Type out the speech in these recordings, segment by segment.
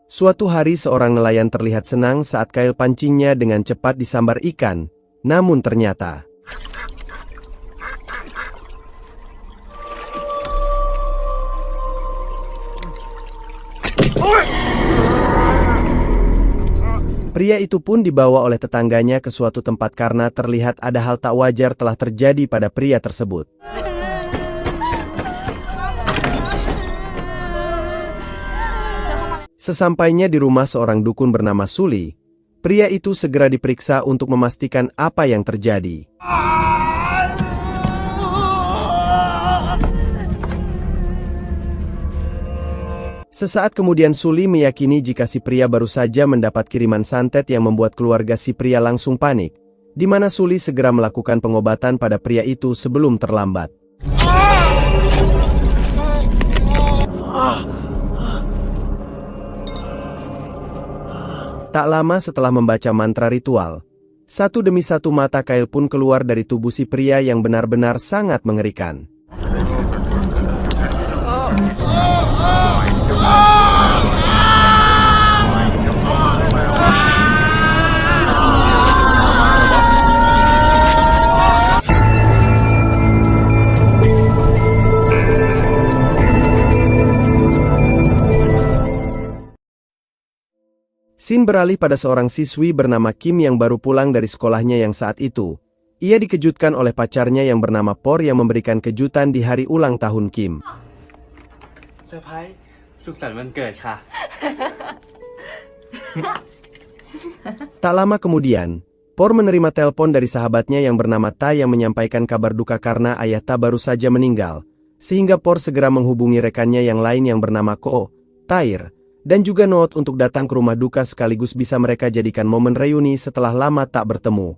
Suatu hari seorang nelayan terlihat senang saat kail pancingnya dengan cepat disambar ikan, namun ternyata pria itu pun dibawa oleh tetangganya ke suatu tempat karena terlihat ada hal tak wajar telah terjadi pada pria tersebut. Sesampainya di rumah seorang dukun bernama Suli, pria itu segera diperiksa untuk memastikan apa yang terjadi. Sesaat kemudian Suli meyakini jika si pria baru saja mendapat kiriman santet yang membuat keluarga si pria langsung panik, di mana Suli segera melakukan pengobatan pada pria itu sebelum terlambat. Tak lama setelah membaca mantra ritual, satu demi satu mata kail pun keluar dari tubuh si pria yang benar-benar sangat mengerikan. Scene beralih pada seorang siswi bernama Kim yang baru pulang dari sekolahnya yang saat itu, ia dikejutkan oleh pacarnya yang bernama Por yang memberikan kejutan di hari ulang tahun Kim. Surprise, สุขสันต์วันเกิดค่ะ Tak lama kemudian, Por menerima telepon dari sahabatnya yang bernama Ta yang menyampaikan kabar duka karena ayah Ta baru saja meninggal, sehingga Por segera menghubungi rekannya yang lain yang bernama Ko, Tair, dan juga Noot untuk datang ke rumah duka sekaligus bisa mereka jadikan momen reuni setelah lama tak bertemu.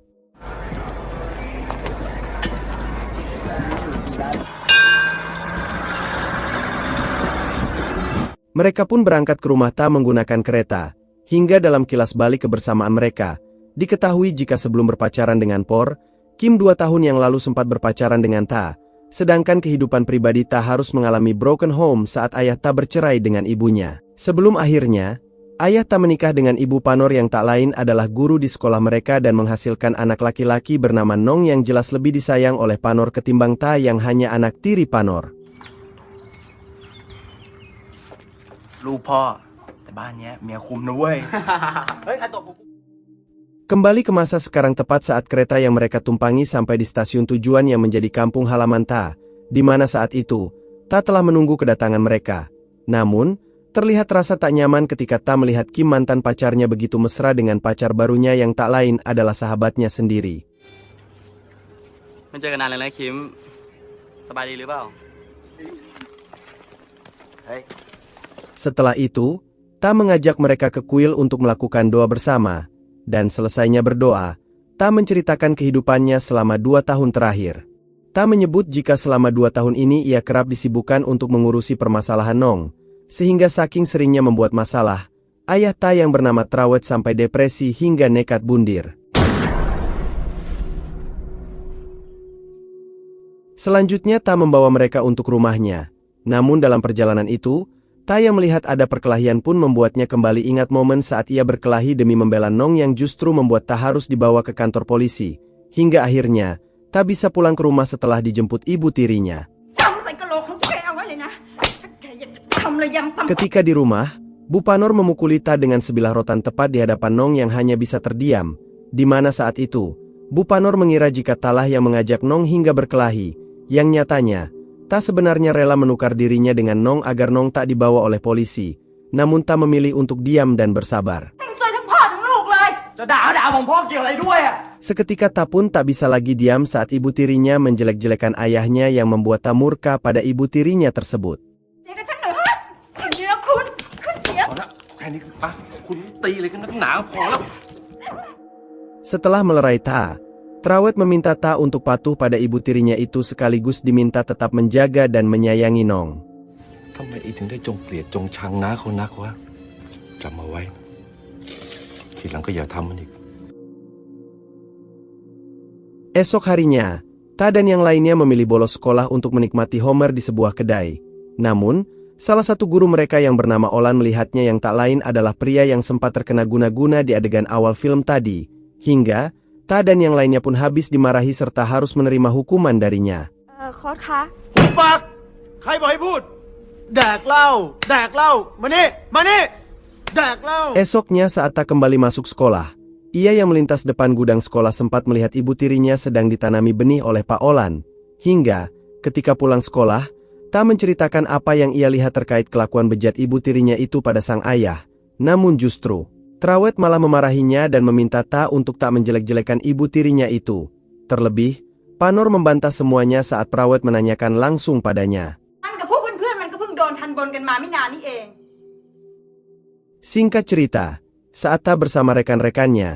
Mereka pun berangkat ke rumah Ta menggunakan kereta, hingga dalam kilas balik kebersamaan mereka, diketahui jika sebelum berpacaran dengan Por, Kim 2 tahun yang lalu sempat berpacaran dengan Ta, sedangkan kehidupan pribadi Ta harus mengalami broken home saat ayah Ta bercerai dengan ibunya. Sebelum akhirnya, ayah Ta menikah dengan ibu Panor yang tak lain adalah guru di sekolah mereka dan menghasilkan anak laki-laki bernama Nong yang jelas lebih disayang oleh Panor ketimbang Ta yang hanya anak tiri Panor. ลูกพ่อแต่บ้านเนี้ยเมียคุมนะเว้ย เฮ้ยใครตบกู Kembali ke masa sekarang tepat saat kereta yang mereka tumpangi sampai di stasiun tujuan yang menjadi kampung halaman Ta, di mana saat itu, Ta telah menunggu kedatangan mereka. Namun, terlihat rasa tak nyaman ketika Ta melihat Kim mantan pacarnya begitu mesra dengan pacar barunya yang tak lain adalah sahabatnya sendiri. ไม่เจอกันนานเลยนะคิมสบายดีหรือเปล่า เฮ้ย Setelah itu, Ta mengajak mereka ke kuil untuk melakukan doa bersama, dan selesainya berdoa, Ta menceritakan kehidupannya selama 2 tahun terakhir. Ta menyebut jika selama 2 tahun ini ia kerap disibukkan untuk mengurusi permasalahan Nong, sehingga saking seringnya membuat masalah, ayah Ta yang bernama Trawet sampai depresi hingga nekat bundir. Selanjutnya Ta membawa mereka untuk rumahnya, namun dalam perjalanan itu, Ta yang melihat ada perkelahian pun membuatnya kembali ingat momen saat ia berkelahi demi membela Nong yang justru membuat Ta harus dibawa ke kantor polisi, hingga akhirnya, Ta bisa pulang ke rumah setelah dijemput ibu tirinya. Ketika di rumah, Bu Panor memukuli Ta dengan sebilah rotan tepat di hadapan Nong yang hanya bisa terdiam, di mana saat itu, Bu Panor mengira jika Talah yang mengajak Nong hingga berkelahi, yang nyatanya, Ta sebenarnya rela menukar dirinya dengan Nong agar Nong tak dibawa oleh polisi, namun Ta memilih untuk diam dan bersabar. Seketika Ta pun tak bisa lagi diam saat ibu tirinya menjelek-jelekan ayahnya yang membuat Ta murka pada ibu tirinya tersebut. Setelah melerai Ta, Trawet meminta Ta untuk patuh pada ibu tirinya itu sekaligus diminta tetap menjaga dan menyayangi Nong. Esok harinya, Ta dan yang lainnya memilih bolos sekolah untuk menikmati Homer di sebuah kedai. Namun, Salah satu guru mereka yang bernama Olan melihatnya yang tak lain adalah pria yang sempat terkena guna-guna di adegan awal film tadi, hingga Ta dan yang lainnya pun habis dimarahi serta harus menerima hukuman darinya. โค้ชคะ หุบปากใครบอกให้พูด แดกเหล้าแดกเหล้ามานี่มานี่แดกเหล้า Esoknya saat Ta kembali masuk sekolah, ia yang melintas depan gudang sekolah sempat melihat ibu tirinya sedang ditanami benih oleh Pak Olan, hingga ketika pulang sekolah, Ta menceritakan apa yang ia lihat terkait kelakuan bejat ibu tirinya itu pada sang ayah. Namun justru, Trawet malah memarahinya dan meminta Ta untuk tak menjelek-jelekan ibu tirinya itu. Terlebih, Panor membantah semuanya saat Prawet menanyakan langsung padanya. มันกับพวกเพื่อนๆมันก็เพิ่งโดนทันบนกันมาไม่นานนี่เอง Singkat cerita, saat Ta bersama rekan-rekannya,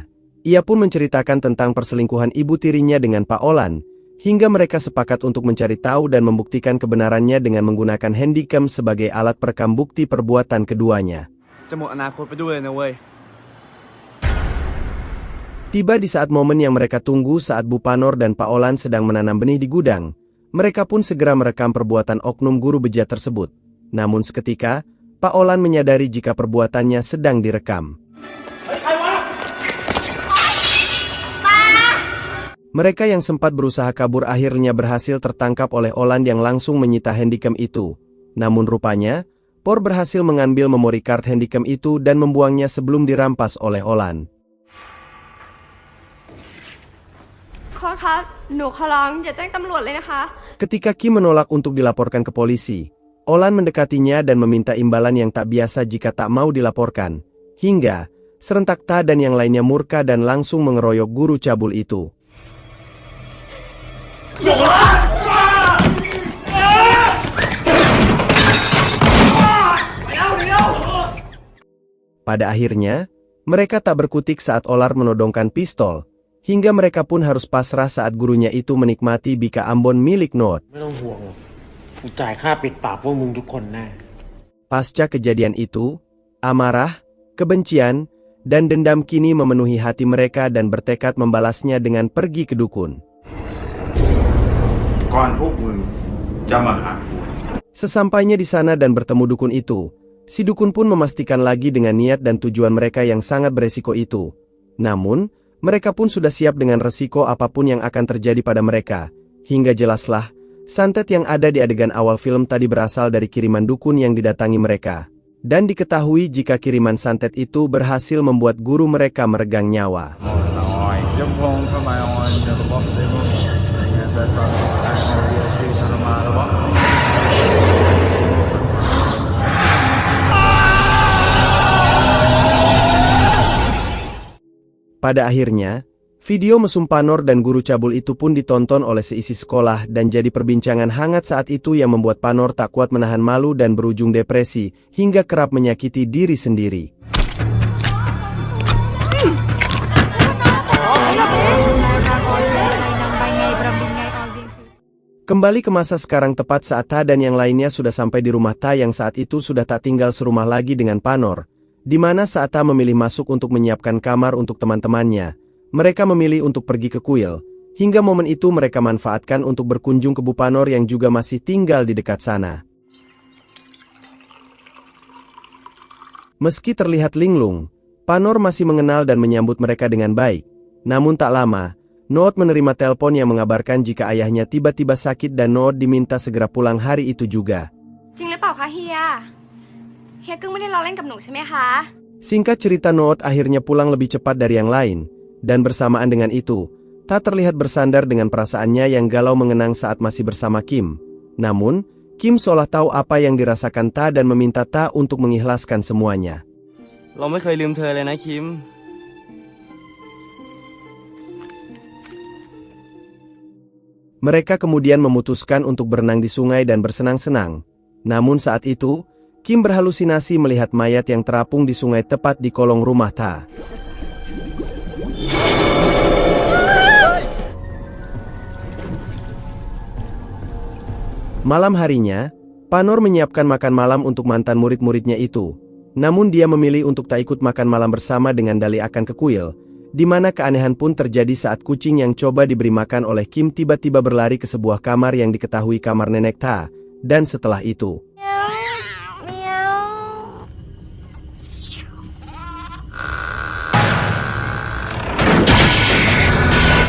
ia pun menceritakan tentang perselingkuhan ibu tirinya dengan Pak Olan, hingga mereka sepakat untuk mencari tahu dan membuktikan kebenarannya dengan menggunakan handycam sebagai alat perekam bukti perbuatan keduanya. จะหมดอนาคตไปด้วยนะเว้ย Tiba di saat momen yang mereka tunggu saat Bu Panor dan Pak Olan sedang menanam benih di gudang, mereka pun segera merekam perbuatan oknum guru bejat tersebut. Namun seketika, Pak Olan menyadari jika perbuatannya sedang direkam. Mereka yang sempat berusaha kabur akhirnya berhasil tertangkap oleh Olan yang langsung menyita handycam itu. Namun rupanya, Por berhasil mengambil memori card handycam itu dan membuangnya sebelum dirampas oleh Olan. โค้ชคะหนูขอร้องอย่าแจ้งตำรวจเลยนะคะ Ketika Kim menolak untuk dilaporkan ke polisi, Olan mendekatinya dan meminta imbalan yang tak biasa jika tak mau dilaporkan. Hingga, serentak Ta dan yang lainnya murka dan langsung mengeroyok guru cabul itu. Pada akhirnya, mereka tak berkutik saat Olar menodongkan pistol, hingga mereka pun harus pasrah saat gurunya itu menikmati bika Ambon milik Noot. ไม่ต้องห่วงหรอกกูจ่ายค่าปิดปากพวกมึงทุกคนแน่ Pasca kejadian itu, amarah, kebencian, dan dendam kini memenuhi hati mereka dan bertekad membalasnya dengan pergi ke dukun. ก่อนพวกมึงจะมาหากู Sesampainya di sana dan bertemu dukun itu, si dukun pun memastikan lagi dengan niat dan tujuan mereka yang sangat beresiko itu. Namun, mereka pun sudah siap dengan resiko apapun yang akan terjadi pada mereka. Hingga jelaslah, santet yang ada di adegan awal film tadi berasal dari kiriman dukun yang didatangi mereka. Dan diketahui jika kiriman santet itu berhasil membuat guru mereka meregang nyawa. ยังคงเข้ามาออนจะบอกได้ว่าแต่ตอนการเอาเรือที่ทรมานแล้วว่า Pada akhirnya, video mesum Panor dan guru cabul itu pun ditonton oleh seisi sekolah dan jadi perbincangan hangat saat itu yang membuat Panor tak kuat menahan malu dan berujung depresi hingga kerap menyakiti diri sendiri. Kembali ke masa sekarang tepat saat Ta dan yang lainnya sudah sampai di rumah Ta yang saat itu sudah tak tinggal serumah lagi dengan Panor, di mana saat Ta memilih masuk untuk menyiapkan kamar untuk teman-temannya, mereka memilih untuk pergi ke kuil, hingga momen itu mereka manfaatkan untuk berkunjung ke Bu Panor yang juga masih tinggal di dekat sana. Meski terlihat linglung, Panor masih mengenal dan menyambut mereka dengan baik, namun tak lama, Noot menerima telepon yang mengabarkan jika ayahnya tiba-tiba sakit dan Noot diminta segera pulang hari itu juga. จริงหรือเปล่าคะเฮียกึ้งไม่ได้ล้อเล่นกับหนูใช่ไหมคะ Singkat cerita, Noot akhirnya pulang lebih cepat dari yang lain, dan bersamaan dengan itu, Ta terlihat bersandar dengan perasaannya yang galau mengenang saat masih bersama Kim. Namun, Kim seolah tahu apa yang dirasakan Ta dan meminta Ta untuk mengikhlaskan semuanya. เราไม่เคยลืมเธอเลยนะคิม Mereka kemudian memutuskan untuk berenang di sungai dan bersenang-senang. Namun saat itu, Kim berhalusinasi melihat mayat yang terapung di sungai tepat di kolong rumah Ta. Malam harinya, Panor menyiapkan makan malam untuk mantan murid-muridnya itu. Namun dia memilih untuk tak ikut makan malam bersama dengan dalih akan ke kuil, di mana keanehan pun terjadi saat kucing yang coba diberi makan oleh Kim tiba-tiba berlari ke sebuah kamar yang diketahui kamar nenek Ta, dan setelah itu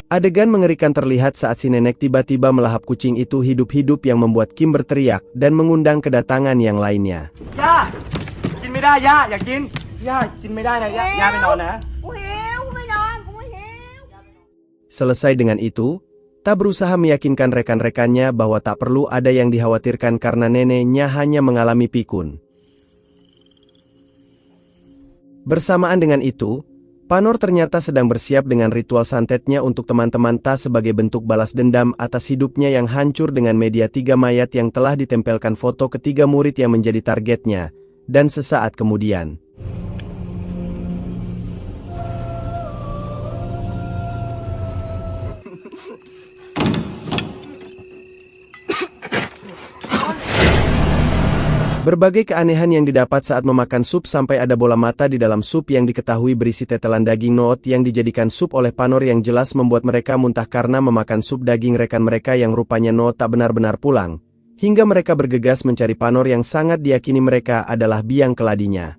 Adegan mengerikan terlihat saat si nenek tiba-tiba melahap kucing itu hidup-hidup yang membuat Kim berteriak dan mengundang kedatangan yang lainnya. ย่ากินไม่ได้ย่าอยากกินย่ากินไม่ได้นะย่าไปนอนนะ กูหิวกูไม่นอนกูหิว Selesai dengan itu, Ta berusaha meyakinkan rekan-rekannya bahwa tak perlu ada yang dikhawatirkan karena neneknya hanya mengalami pikun. Bersamaan dengan itu, Panor ternyata sedang bersiap dengan ritual santetnya untuk teman-teman Ta sebagai bentuk balas dendam atas hidupnya yang hancur dengan media 3 mayat yang telah ditempelkan foto ketiga murid yang menjadi targetnya, dan sesaat kemudian. Berbagai keanehan yang didapat saat memakan sup sampai ada bola mata di dalam sup yang diketahui berisi tetelan daging noot yang dijadikan sup oleh Panor yang jelas membuat mereka muntah karena memakan sup daging rekan mereka yang rupanya noot tak benar-benar pulang. Hingga mereka bergegas mencari Panor yang sangat diyakini mereka adalah biang keladinya.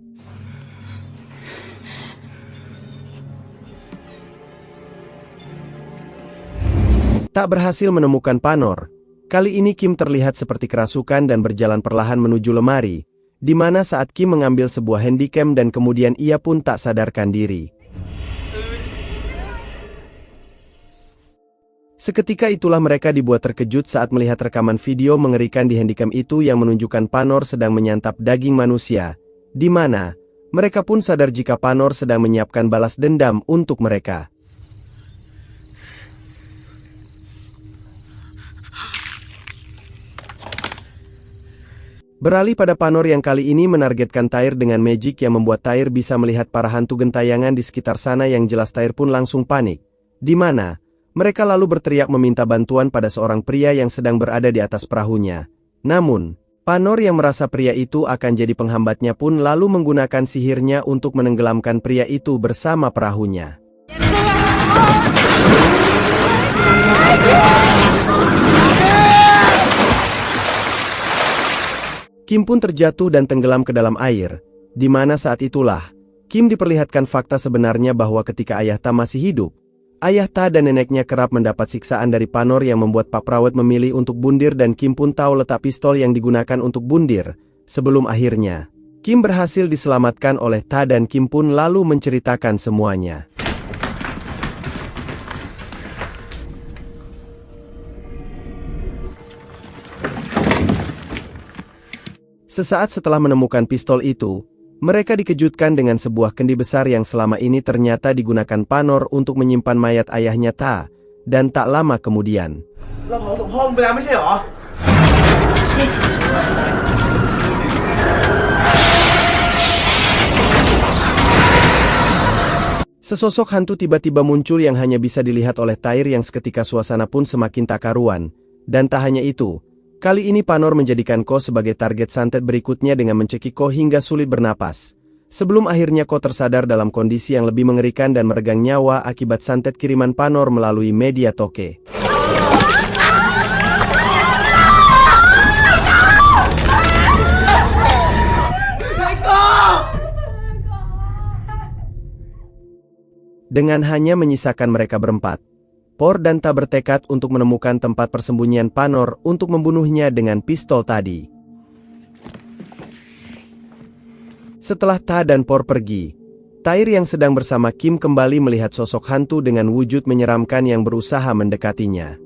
Tak berhasil menemukan Panor. Kali ini Kim terlihat seperti kerasukan dan berjalan perlahan menuju lemari, di mana saat Kim mengambil sebuah handycam dan kemudian ia pun tak sadarkan diri. Seketika itulah mereka dibuat terkejut saat melihat rekaman video mengerikan di handycam itu yang menunjukkan Panor sedang menyantap daging manusia, di mana mereka pun sadar jika Panor sedang menyiapkan balas dendam untuk mereka. Beralih pada Panor yang kali ini menargetkan Tyr dengan magic yang membuat Tyr bisa melihat para hantu gentayangan di sekitar sana yang jelas Tyr pun langsung panik. Di mana, mereka lalu berteriak meminta bantuan pada seorang pria yang sedang berada di atas perahunya. Namun, Panor yang merasa pria itu akan jadi penghambatnya pun lalu menggunakan sihirnya untuk menenggelamkan pria itu bersama perahunya. Kim pun terjatuh dan tenggelam ke dalam air, di mana saat itulah, Kim diperlihatkan fakta sebenarnya bahwa ketika ayah Ta masih hidup, ayah Ta dan neneknya kerap mendapat siksaan dari Panor yang membuat Pak Prawet memilih untuk bundir dan Kim pun tahu letak pistol yang digunakan untuk bundir, sebelum akhirnya, Kim berhasil diselamatkan oleh Ta dan Kim pun lalu menceritakan semuanya. Sesaat setelah menemukan pistol itu, mereka dikejutkan dengan sebuah kendi besar yang selama ini ternyata digunakan Panor untuk menyimpan mayat ayahnya Ta, dan tak lama kemudian. Sesosok hantu tiba-tiba muncul yang hanya bisa dilihat oleh Tyr yang seketika suasana pun semakin tak karuan, dan tak hanya itu. Kali ini Panor menjadikan Ko sebagai target santet berikutnya dengan mencekik Ko hingga sulit bernapas. Sebelum akhirnya Ko tersadar dalam kondisi yang lebih mengerikan dan meregang nyawa akibat santet kiriman Panor melalui media toke. Dengan hanya menyisakan mereka berempat, Por dan Ta bertekad untuk menemukan tempat persembunyian Panor untuk membunuhnya dengan pistol tadi. Setelah Ta dan Por pergi, Tyr yang sedang bersama Kim kembali melihat sosok hantu dengan wujud menyeramkan yang berusaha mendekatinya.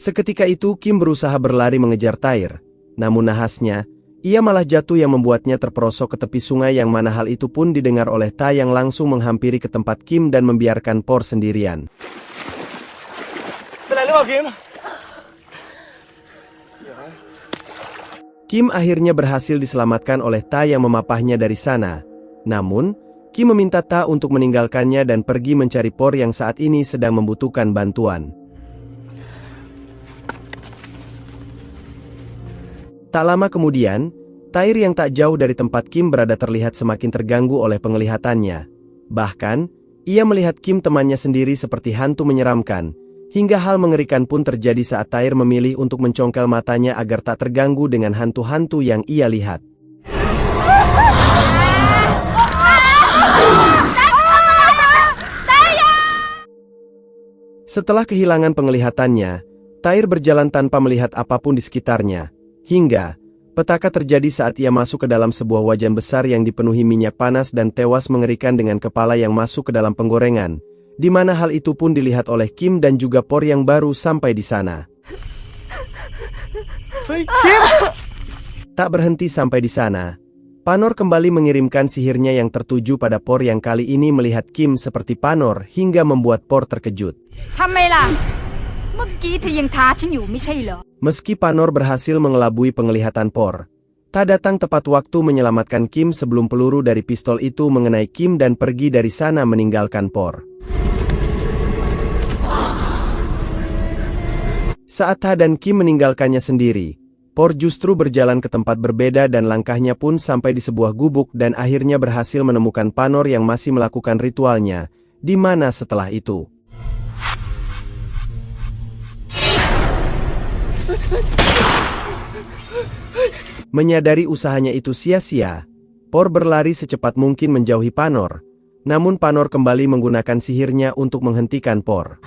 Seketika itu Kim berusaha berlari mengejar Tyr, namun nahasnya, ia malah jatuh yang membuatnya terperosok ke tepi sungai yang mana hal itu pun didengar oleh Ta yang langsung menghampiri ke tempat Kim dan membiarkan Por sendirian. Kim akhirnya berhasil diselamatkan oleh Ta yang memapahnya dari sana. Namun, Kim meminta Ta untuk meninggalkannya dan pergi mencari Por yang saat ini sedang membutuhkan bantuan. Tak lama kemudian, Tyr yang tak jauh dari tempat Kim berada terlihat semakin terganggu oleh penglihatannya. Bahkan, ia melihat Kim temannya sendiri seperti hantu menyeramkan, hingga hal mengerikan pun terjadi saat Tyr memilih untuk mencongkel matanya agar tak terganggu dengan hantu-hantu yang ia lihat. Setelah kehilangan penglihatannya, Tair berjalan tanpa melihat apapun di sekitarnya, hingga petaka terjadi saat ia masuk ke dalam sebuah wajan besar yang dipenuhi minyak panas dan tewas mengerikan dengan kepala yang masuk ke dalam penggorengan, di mana hal itu pun dilihat oleh Kim dan juga Por yang baru sampai di sana. Kim! Tak berhenti sampai di sana, Panor kembali mengirimkan sihirnya yang tertuju pada Por yang kali ini melihat Kim seperti Panor hingga membuat Por terkejut. Meski Panor berhasil mengelabui penglihatan Por, tak datang tepat waktu menyelamatkan Kim sebelum peluru dari pistol itu mengenai Kim dan pergi dari sana meninggalkan Por. Saat Ta dan Kim meninggalkannya sendiri, Por justru berjalan ke tempat berbeda dan langkahnya pun sampai di sebuah gubuk dan akhirnya berhasil menemukan Panor yang masih melakukan ritualnya, di mana setelah itu menyadari usahanya itu sia-sia, Por berlari secepat mungkin menjauhi Panor, namun Panor kembali menggunakan sihirnya untuk menghentikan Por.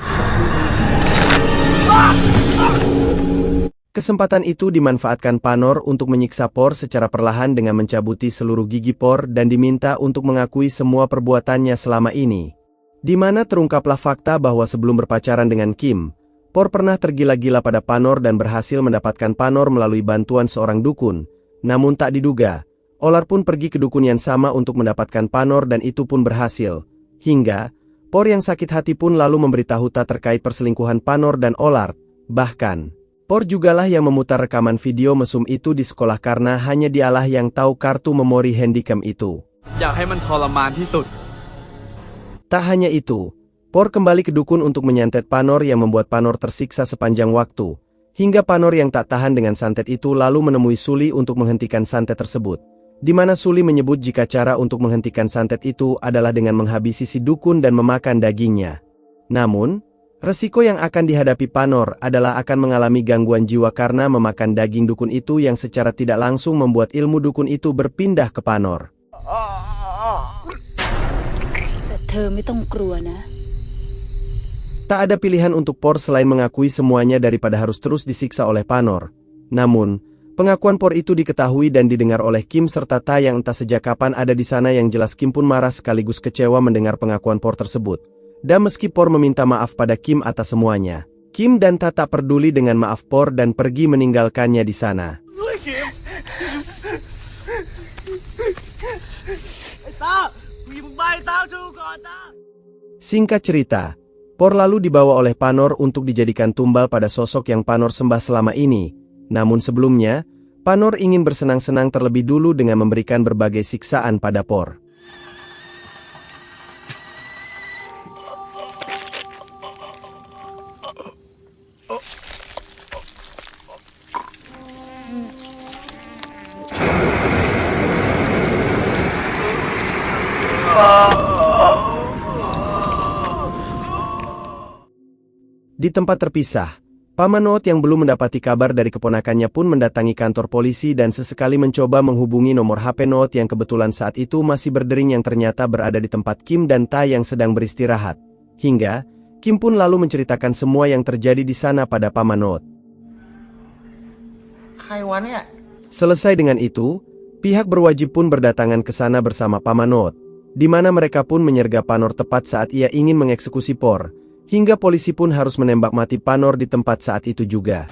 Kesempatan itu dimanfaatkan Panor untuk menyiksa Por secara perlahan dengan mencabuti seluruh gigi Por dan diminta untuk mengakui semua perbuatannya selama ini. Di mana terungkaplah fakta bahwa sebelum berpacaran dengan Kim, Por pernah tergila-gila pada Panor dan berhasil mendapatkan Panor melalui bantuan seorang dukun. Namun tak diduga, Olar pun pergi ke dukun yang sama untuk mendapatkan Panor dan itu pun berhasil. Hingga, Por yang sakit hati pun lalu memberitahu Ta terkait perselingkuhan Panor dan Olar. Bahkan, Por jugalah yang memutar rekaman video mesum itu di sekolah karena hanya dialah yang tahu kartu memori handycam itu. Tak hanya itu, Por kembali ke dukun untuk menyantet Panor yang membuat Panor tersiksa sepanjang waktu. Hingga Panor yang tak tahan dengan santet itu lalu menemui Suli untuk menghentikan santet tersebut. Di mana Suli menyebut jika cara untuk menghentikan santet itu adalah dengan menghabisi si dukun dan memakan dagingnya. Namun, resiko yang akan dihadapi Panor adalah akan mengalami gangguan jiwa karena memakan daging dukun itu yang secara tidak langsung membuat ilmu dukun itu berpindah ke Panor. Tak ada pilihan untuk Por selain mengakui semuanya daripada harus terus disiksa oleh Panor. Namun, pengakuan Por itu diketahui dan didengar oleh Kim serta Ta yang entah sejak kapan ada di sana yang jelas Kim pun marah sekaligus kecewa mendengar pengakuan Por tersebut. Dan meski Por meminta maaf pada Kim atas semuanya, Kim dan Ta tak peduli dengan maaf Por dan pergi meninggalkannya di sana. Singkat cerita, Por lalu dibawa oleh Panor untuk dijadikan tumbal pada sosok yang Panor sembah selama ini. Namun sebelumnya, Panor ingin bersenang-senang terlebih dulu dengan memberikan berbagai siksaan pada Por. Di tempat terpisah, Paman Noot yang belum mendapati kabar dari keponakannya pun mendatangi kantor polisi dan sesekali mencoba menghubungi nomor HP Noot yang kebetulan saat itu masih berdering yang ternyata berada di tempat Kim dan Ta yang sedang beristirahat. Hingga, Kim pun lalu menceritakan semua yang terjadi di sana pada Paman Noot. Selesai dengan itu, pihak berwajib pun berdatangan ke sana bersama Paman Noot, di mana mereka pun menyergap Panor tepat saat ia ingin mengeksekusi Por. Hingga polisi pun harus menembak mati Panor di tempat saat itu juga.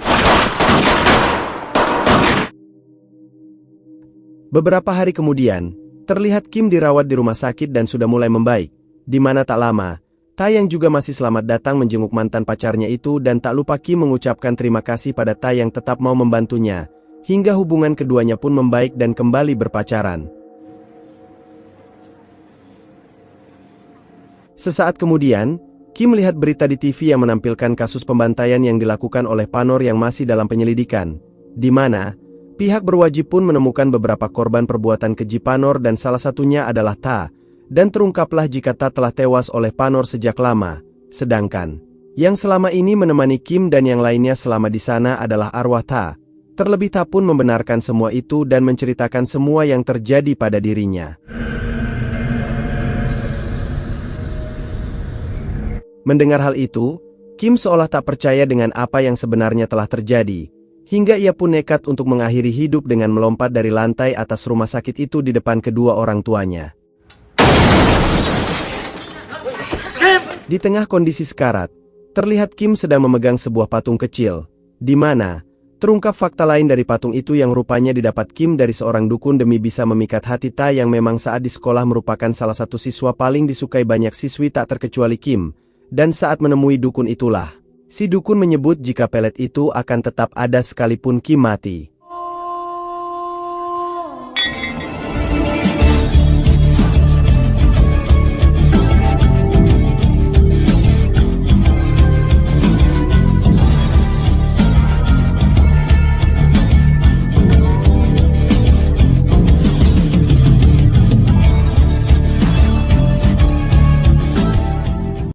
Beberapa hari kemudian, terlihat Kim dirawat di rumah sakit dan sudah mulai membaik. Di mana tak lama, Ta yang juga masih selamat datang menjenguk mantan pacarnya itu dan tak lupa Kim mengucapkan terima kasih pada Ta yang tetap mau membantunya. Hingga hubungan keduanya pun membaik dan kembali berpacaran. Sesaat kemudian, Kim melihat berita di TV yang menampilkan kasus pembantaian yang dilakukan oleh Panor yang masih dalam penyelidikan, di mana pihak berwajib pun menemukan beberapa korban perbuatan keji Panor dan salah satunya adalah Ta, dan terungkaplah jika Ta telah tewas oleh Panor sejak lama, sedangkan yang selama ini menemani Kim dan yang lainnya selama di sana adalah arwah Ta. Terlebih Ta pun membenarkan semua itu dan menceritakan semua yang terjadi pada dirinya. Mendengar hal itu, Kim seolah tak percaya dengan apa yang sebenarnya telah terjadi, hingga ia pun nekat untuk mengakhiri hidup dengan melompat dari lantai atas rumah sakit itu di depan kedua orang tuanya. Di tengah kondisi sekarat, terlihat Kim sedang memegang sebuah patung kecil, di mana terungkap fakta lain dari patung itu yang rupanya didapat Kim dari seorang dukun demi bisa memikat hati Ta yang memang saat di sekolah merupakan salah satu siswa paling disukai banyak siswi tak terkecuali Kim. Dan saat menemui dukun itulah, si dukun menyebut jika pelet itu akan tetap ada sekalipun Kim mati.